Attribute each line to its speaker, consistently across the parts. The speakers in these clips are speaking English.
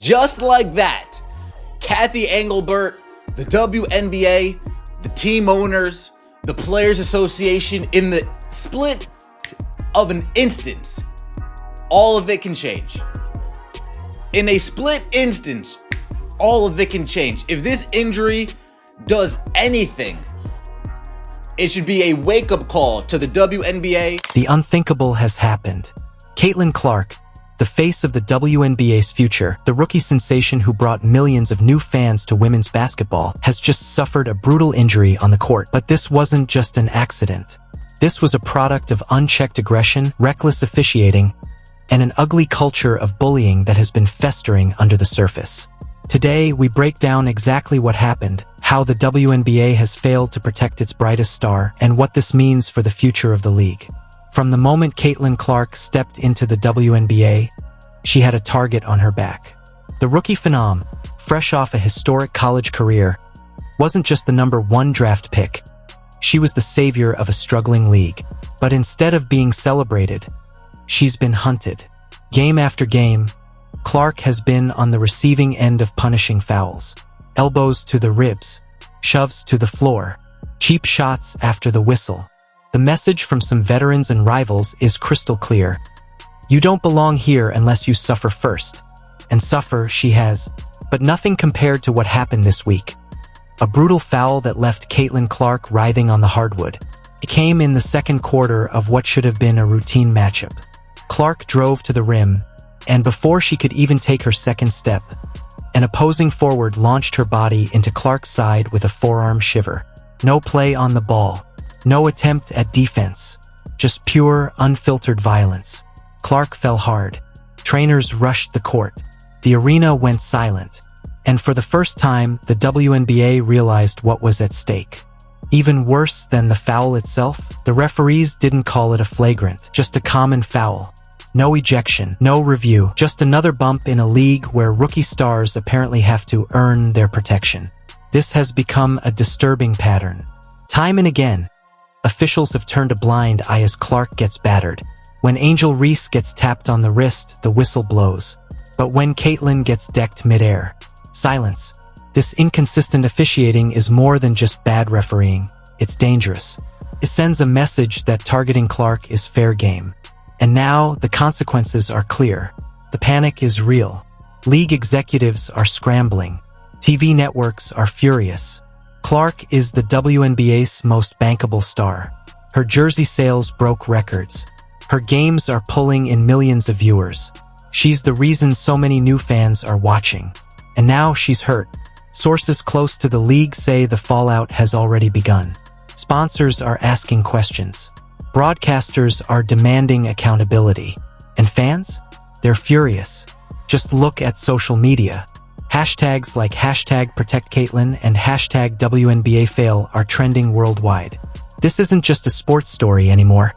Speaker 1: Just like that, Kathy Engelbert, the WNBA, the team owners, the Players Association, in the split of an instance, all of it can change. In a split instance, all of it can change. If this injury does anything, it should be a wake-up call to the WNBA.
Speaker 2: The unthinkable has happened. Caitlin Clark, the face of the WNBA's future, the rookie sensation who brought millions of new fans to women's basketball, has just suffered a brutal injury on the court. But this wasn't just an accident. This was a product of unchecked aggression, reckless officiating, and an ugly culture of bullying that has been festering under the surface. Today, we break down exactly what happened, how the WNBA has failed to protect its brightest star, and what this means for the future of the league. From the moment Caitlin Clark stepped into the WNBA, she had a target on her back. The rookie phenom, fresh off a historic college career, wasn't just the #1 draft pick. She was the savior of a struggling league. But instead of being celebrated, she's been hunted. Game after game, Clark has been on the receiving end of punishing fouls. Elbows to the ribs, shoves to the floor, cheap shots after the whistle. The message from some veterans and rivals is crystal clear. You don't belong here unless you suffer first. And suffer she has, but nothing compared to what happened this week. A brutal foul that left Caitlin Clark writhing on the hardwood. It came in the second quarter of what should have been a routine matchup. Clark drove to the rim, and before she could even take her second step, an opposing forward launched her body into Clark's side with a forearm shiver. No play on the ball. No attempt at defense. Just pure, unfiltered violence. Clark fell hard. Trainers rushed the court. The arena went silent. And for the first time, the WNBA realized what was at stake. Even worse than the foul itself, the referees didn't call it a flagrant, just a common foul. No ejection, no review, just another bump in a league where rookie stars apparently have to earn their protection. This has become a disturbing pattern. Time and again, officials have turned a blind eye as Clark gets battered. When Angel Reese gets tapped on the wrist, the whistle blows. But when Caitlin gets decked midair, silence. This inconsistent officiating is more than just bad refereeing. It's dangerous. It sends a message that targeting Clark is fair game. And now, the consequences are clear. The panic is real. League executives are scrambling. TV networks are furious. Clark is the WNBA's most bankable star. Her jersey sales broke records. Her games are pulling in millions of viewers. She's the reason so many new fans are watching. And now she's hurt. Sources close to the league say the fallout has already begun. Sponsors are asking questions. Broadcasters are demanding accountability. And fans? They're furious. Just look at social media. Hashtags like #ProtectCaitlin and #WNBAFail are trending worldwide. This isn't just a sports story anymore.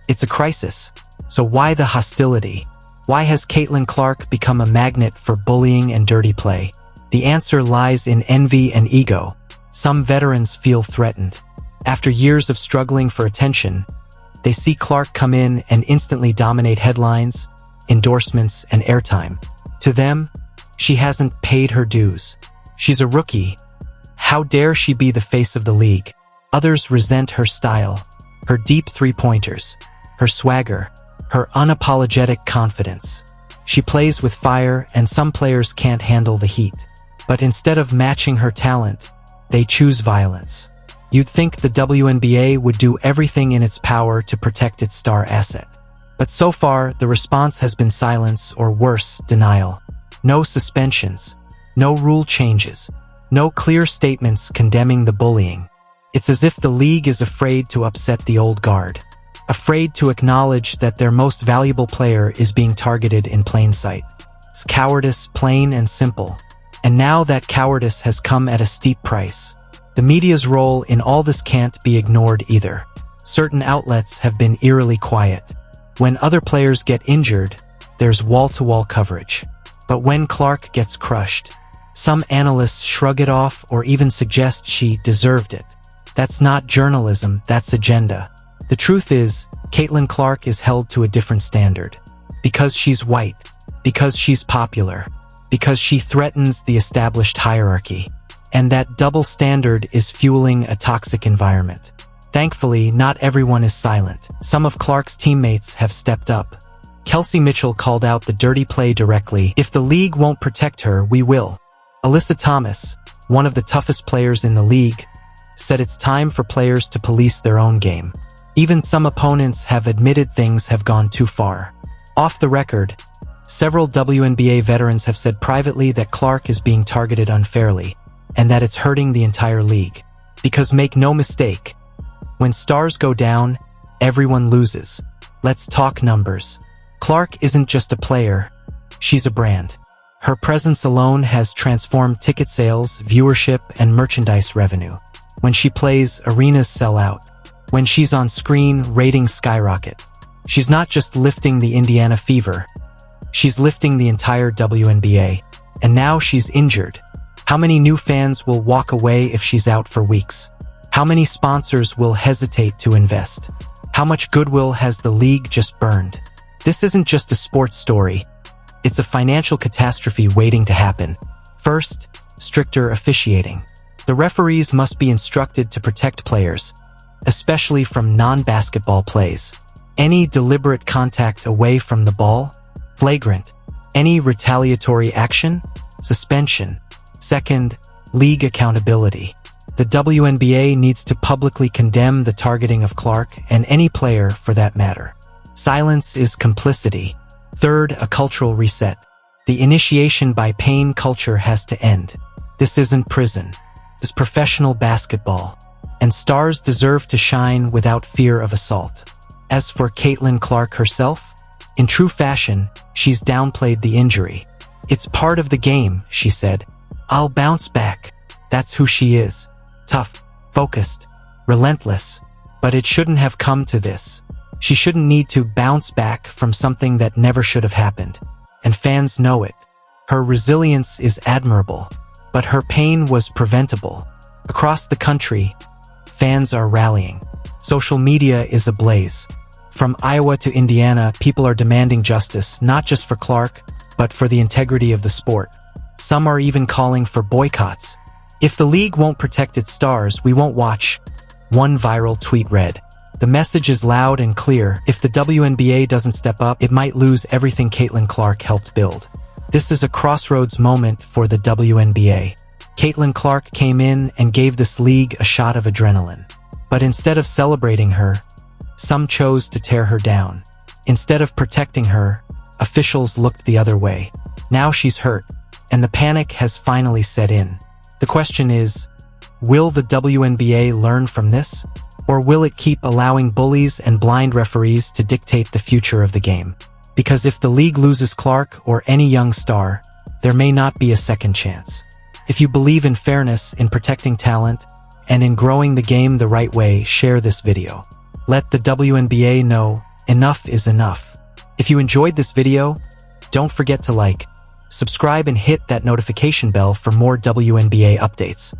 Speaker 2: It's a crisis. So why the hostility? Why has Caitlin Clark become a magnet for bullying and dirty play? The answer lies in envy and ego. Some veterans feel threatened. After years of struggling for attention, they see Clark come in and instantly dominate headlines, endorsements, and airtime. To them, she hasn't paid her dues. She's a rookie. How dare she be the face of the league? Others resent her style, her deep three-pointers, her swagger, her unapologetic confidence. She plays with fire, and some players can't handle the heat. But instead of matching her talent, they choose violence. You'd think the WNBA would do everything in its power to protect its star asset. But so far, the response has been silence, or worse, denial. No suspensions, no rule changes, no clear statements condemning the bullying. It's as if the league is afraid to upset the old guard, afraid to acknowledge that their most valuable player is being targeted in plain sight. It's cowardice, plain and simple. And now that cowardice has come at a steep price. The media's role in all this can't be ignored either. Certain outlets have been eerily quiet. When other players get injured, there's wall-to-wall coverage. But when Clark gets crushed, some analysts shrug it off or even suggest she deserved it. That's not journalism, that's agenda. The truth is, Caitlin Clark is held to a different standard. Because she's white, because she's popular, because she threatens the established hierarchy. And that double standard is fueling a toxic environment. Thankfully, not everyone is silent. Some of Clark's teammates have stepped up. Kelsey Mitchell called out the dirty play directly. "If the league won't protect her, we will." Alyssa Thomas, one of the toughest players in the league, said it's time for players to police their own game. Even some opponents have admitted things have gone too far. Off the record, several WNBA veterans have said privately that Clark is being targeted unfairly, and that it's hurting the entire league. Because make no mistake, when stars go down, everyone loses. Let's talk numbers. Clark isn't just a player, she's a brand. Her presence alone has transformed ticket sales, viewership, and merchandise revenue. When she plays, arenas sell out. When she's on screen, ratings skyrocket. She's not just lifting the Indiana Fever, she's lifting the entire WNBA. And now she's injured. How many new fans will walk away if she's out for weeks? How many sponsors will hesitate to invest? How much goodwill has the league just burned? This isn't just a sports story. It's a financial catastrophe waiting to happen. First, stricter officiating. The referees must be instructed to protect players, especially from non-basketball plays. Any deliberate contact away from the ball, flagrant. Any retaliatory action, suspension. Second, league accountability. The WNBA needs to publicly condemn the targeting of Clark and any player for that matter. Silence is complicity. Third, a cultural reset. The initiation by pain culture has to end. This isn't prison. This is professional basketball. And stars deserve to shine without fear of assault. As for Caitlin Clark herself, in true fashion, she's downplayed the injury. "It's part of the game," she said. "I'll bounce back." That's who she is. Tough, focused, relentless. But it shouldn't have come to this. She shouldn't need to bounce back from something that never should have happened. And fans know it. Her resilience is admirable, but her pain was preventable. Across the country, fans are rallying. Social media is ablaze. From Iowa to Indiana, people are demanding justice, not just for Clark, but for the integrity of the sport. Some are even calling for boycotts. "If the league won't protect its stars, we won't watch," one viral tweet read. The message is loud and clear. If the WNBA doesn't step up, it might lose everything Caitlin Clark helped build. This is a crossroads moment for the WNBA. Caitlin Clark came in and gave this league a shot of adrenaline. But instead of celebrating her, some chose to tear her down. Instead of protecting her, officials looked the other way. Now she's hurt, and the panic has finally set in. The question is, will the WNBA learn from this? Or will it keep allowing bullies and blind referees to dictate the future of the game? Because if the league loses Clark or any young star, there may not be a second chance. If you believe in fairness, in protecting talent, and in growing the game the right way, share this video. Let the WNBA know enough is enough. If you enjoyed this video, don't forget to like, subscribe, and hit that notification bell for more WNBA updates.